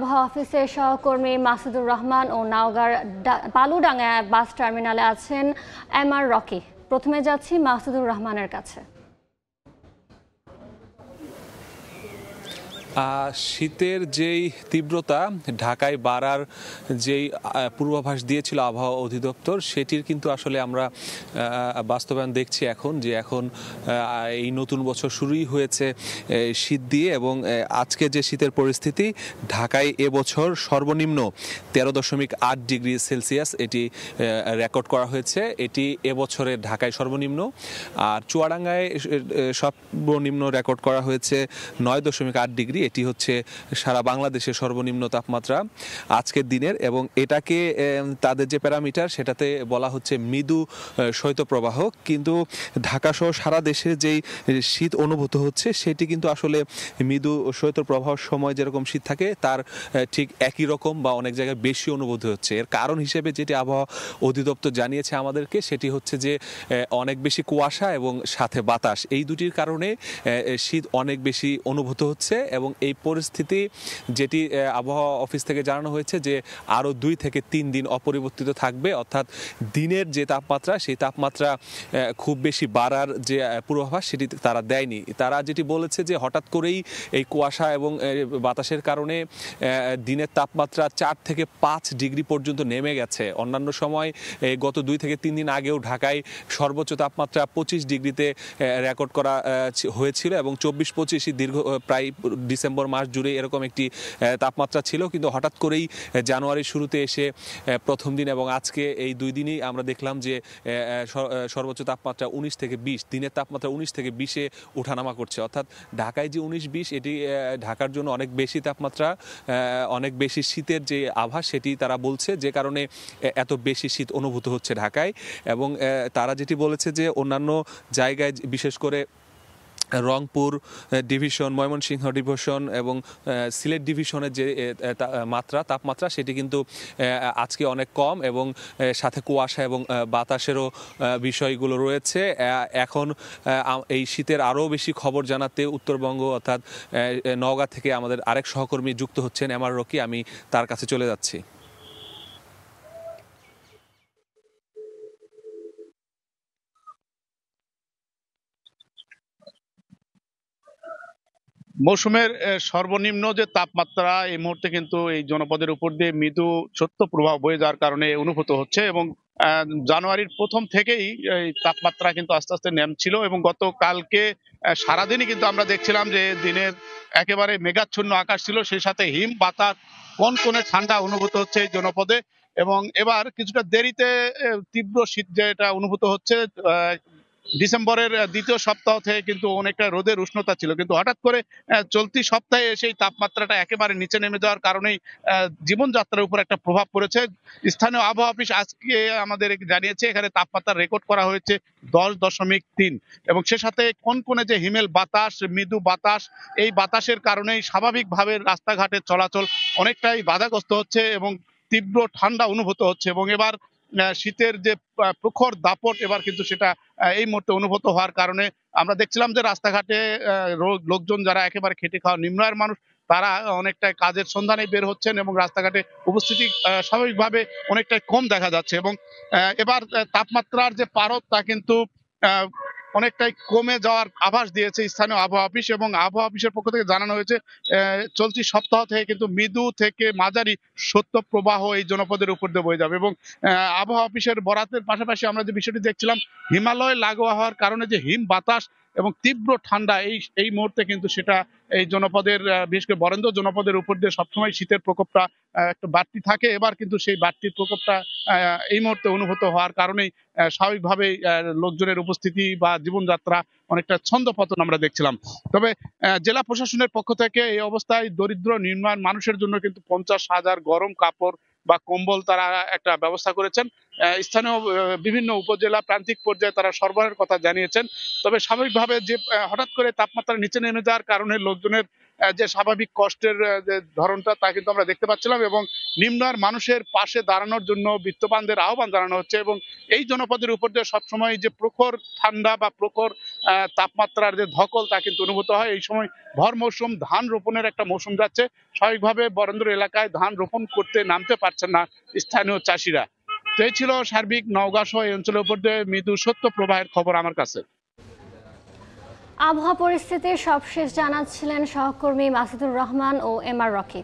আবহাওয়া অফিসের সহকর্মী মাসুদুর রহমান ও নওগাঁর বালুডাঙ্গা বাস টার্মিনালে আছেন এমআর রকি। প্রথমে যাচ্ছি মাসুদুর রহমানের কাছে। শীতের যেই তীব্রতা ঢাকায় বাড়ার যেই পূর্বাভাস দিয়েছিল আবহাওয়া অধিদপ্তর, সেটির কিন্তু আসলে আমরা বাস্তবায়ন দেখছি এখন এই নতুন বছর শুরুই হয়েছে শীত দিয়ে। এবং আজকে যে শীতের পরিস্থিতি, ঢাকায় এবছর সর্বনিম্ন 13.8 ডিগ্রি সেলসিয়াস এটি রেকর্ড করা হয়েছে। এটি এবছরের ঢাকায় সর্বনিম্ন। আর চুয়াডাঙ্গায় সর্বনিম্ন রেকর্ড করা হয়েছে 9.8 ডিগ্রি। এটি হচ্ছে সারা বাংলাদেশের সর্বনিম্ন তাপমাত্রা আজকের দিনের। এবং এটাকে তাদের যে প্যারামিটার, সেটাতে বলা হচ্ছে মৃদু শৈত্যপ্রবাহ। কিন্তু ঢাকা সহ সারা দেশে যেই শীত অনুভূত হচ্ছে, সেটি কিন্তু আসলে মৃদু শৈত্যপ্রবাহের সময় যেরকম শীত থাকে তার ঠিক একই রকম বা অনেক জায়গায় বেশি অনুভূত হচ্ছে। এর কারণ হিসেবে যেটি আবহাওয়া অধিদপ্তর জানিয়েছে আমাদেরকে, সেটি হচ্ছে যে অনেক বেশি কুয়াশা এবং সাথে বাতাস, এই দুটির কারণে শীত অনেক বেশি অনুভূত হচ্ছে। এবং এই পরিস্থিতি যেটি আবহাওয়া অফিস থেকে জানানো হয়েছে যে আরও 2 থেকে 3 দিন অপরিবর্তিত থাকবে। অর্থাৎ দিনের যে তাপমাত্রা, সেই তাপমাত্রা খুব বেশি বাড়ার যে পূর্বাভাস সেটি তারা দেয়নি। তারা যেটি বলেছে যে হঠাৎ করেই এই কুয়াশা এবং বাতাসের কারণে দিনের তাপমাত্রা 4 থেকে 5 ডিগ্রি পর্যন্ত নেমে গেছে। অন্যান্য সময় গত 2 থেকে 3 দিন আগেও ঢাকায় সর্বোচ্চ তাপমাত্রা 25 ডিগ্রিতে রেকর্ড করা হয়েছিল এবং 24-25 দীর্ঘ প্রায় ডিসেম্বর মাস জুড়ে এরকম একটি তাপমাত্রা ছিল। কিন্তু হঠাৎ করেই জানুয়ারির শুরুতে এসে প্রথম দিন এবং আজকে এই 2 দিনই আমরা দেখলাম যে সর্বোচ্চ তাপমাত্রা 19 থেকে 20, দিনের তাপমাত্রা 19 থেকে 20-এ ওঠানামা করছে। অর্থাৎ ঢাকায় যে 19-20, এটি ঢাকার জন্য অনেক বেশি তাপমাত্রা, অনেক বেশি শীতের যে আভাস, সেটি তারা বলছে, যে কারণে এত বেশি শীত অনুভূত হচ্ছে ঢাকায়। এবং তারা যেটি বলেছে যে অন্যান্য জায়গায়, বিশেষ করে রংপুর ডিভিশন, ময়মনসিংহ ডিভিশন এবং সিলেট ডিভিশনের যে তাপমাত্রা সেটি কিন্তু আজকে অনেক কম এবং সাথে কুয়াশা এবং বাতাসেরও বিষয়গুলো রয়েছে। এখন এই শীতের আরও বেশি খবর জানাতে উত্তরবঙ্গ অর্থাৎ নওগাঁ থেকে আমাদের আরেক সহকর্মী যুক্ত হচ্ছেন, এমআর রকি। আমি তার কাছে চলে যাচ্ছি। মৌসুমের সর্বনিম্ন যে তাপমাত্রা এই মুহূর্তে কিন্তু এই জনপদের উপর দিয়ে মৃদু শৈত্যপ্রবাহ বয়ে যাওয়ার কারণে অনুভূত হচ্ছে। এবং জানুয়ারির প্রথম থেকেই এই তাপমাত্রা কিন্তু আস্তে আস্তে নামছিল এবং গতকালকে সারাদিনই কিন্তু আমরা দেখছিলাম যে দিনের একেবারে মেঘাচ্ছন্ন আকাশ ছিল, সেই সাথে হিম বাতাস, কনকনে ঠান্ডা অনুভূত হচ্ছে এই জনপদে। এবং এবার কিছুটা দেরিতে তীব্র শীত যেটা অনুভূত হচ্ছে। ডিসেম্বরের দ্বিতীয় সপ্তাহ থেকে কিন্তু অনেকটা রোদের উষ্ণতা ছিল, কিন্তু হঠাৎ করে চলতি সপ্তাহে সেই তাপমাত্রাটা একেবারে নিচে নেমে যাওয়ার কারণেই জীবনযাত্রার উপর একটা প্রভাব পড়েছে। স্থানীয় আবহাওয়া অফিস আজকে আমাদের জানিয়েছে এখানে তাপমাত্রা রেকর্ড করা হয়েছে 10.3 এবং সে সাথে কনকনে যে হিমেল বাতাস, মৃদু বাতাস, এই বাতাসের কারণেই স্বাভাবিকভাবে রাস্তাঘাটের চলাচল অনেকটাই বাধাগ্রস্ত হচ্ছে এবং তীব্র ঠান্ডা অনুভূত হচ্ছে। এবং এবার শীতের যে প্রখর দাপট, এবার কিন্তু সেটা এই মুহূর্তে অনুভূত হওয়ার কারণে আমরা দেখছিলাম যে রাস্তাঘাটে লোকজন যারা একেবারে খেটে খাওয়া নিম্ন আয়ের মানুষ, তারা অনেকটাই কাজের সন্ধানে বের হচ্ছেন এবং রাস্তাঘাটে উপস্থিতি স্বাভাবিকভাবে অনেকটাই কম দেখা যাচ্ছে। এবং এবার তাপমাত্রার যে পারদ তা কিন্তু অনেকটাই কমে যাওয়ার আভাস দিয়েছে স্থানীয় আবহাওয়া অফিস। এবং আবহাওয়া অফিসের পক্ষ থেকে জানানো হয়েছে চলতি সপ্তাহ থেকে কিন্তু মৃদু থেকে মাঝারি শৈত্যপ্রবাহ এই জনপদের উপর দিয়ে বয়ে যাবে। এবং আবহাওয়া অফিসের বরাতের পাশাপাশি আমরা যে বিষয়টি দেখছিলাম, হিমালয় লাগোয়া হওয়ার কারণে যে হিম বাতাস এবং তীব্র ঠান্ডা, এই মুহূর্তে কিন্তু সেটা এই জনপদের বিশেষ করে বরেন্দ্র জনপদের উপর দিয়ে সবসময় শীতের প্রকোপটা একটু বাড়তি থাকে। এবার কিন্তু সেই বাড়তির প্রকোপটা এই মুহূর্তে অনুভূত হওয়ার কারণেই স্বাভাবিকভাবেই লোকজনের উপস্থিতি বা জীবনযাত্রা অনেকটা ছন্দপতন আমরা দেখছিলাম। তবে জেলা প্রশাসনের পক্ষ থেকে এই অবস্থায় দরিদ্র নিম্ন মানুষের জন্য কিন্তু 50,000 গরম কাপড় বা কম্বল তারা একটা ব্যবস্থা করেছেন। স্থানীয় বিভিন্ন উপজেলা প্রান্তিক পর্যায়ে তারা সরবরাহের কথা জানিয়েছেন। তবে স্বাভাবিকভাবে যে হঠাৎ করে তাপমাত্রা নিচে নেমে যাওয়ার কারণে লোকজনের যে স্বাভাবিক কষ্টের যে ধরনটা তা কিন্তু আমরা দেখতে পাচ্ছিলাম, এবং নিম্ন আর মানুষের পাশে দাঁড়ানোর জন্য বিত্তবানদের আহ্বান জানানো হচ্ছে। এবং এই জনপদের উপর দিয়ে সবসময় যে প্রখর ঠান্ডা বা প্রখর তাপমাত্রার যে ধকল তা কিন্তু অনুভূত হয়। এই সময় ভর মৌসুম ধান রোপণের একটা মৌসুম যাচ্ছে, স্বাভাবিকভাবে বরেন্দ্র এলাকায় ধান রোপণ করতে নামতে পারছেন না স্থানীয় চাষিরা। তো এই ছিল সার্বিক নওগাঁ সহ এই অঞ্চলের উপর দিয়ে মৃদু সত্য প্রবাহের খবর আমার কাছে। আবহাওয়া পরিস্থিতির সবশেষ জানাচ্ছিলেন সহকর্মী মাসুদুর রহমান ও এম আর রকি।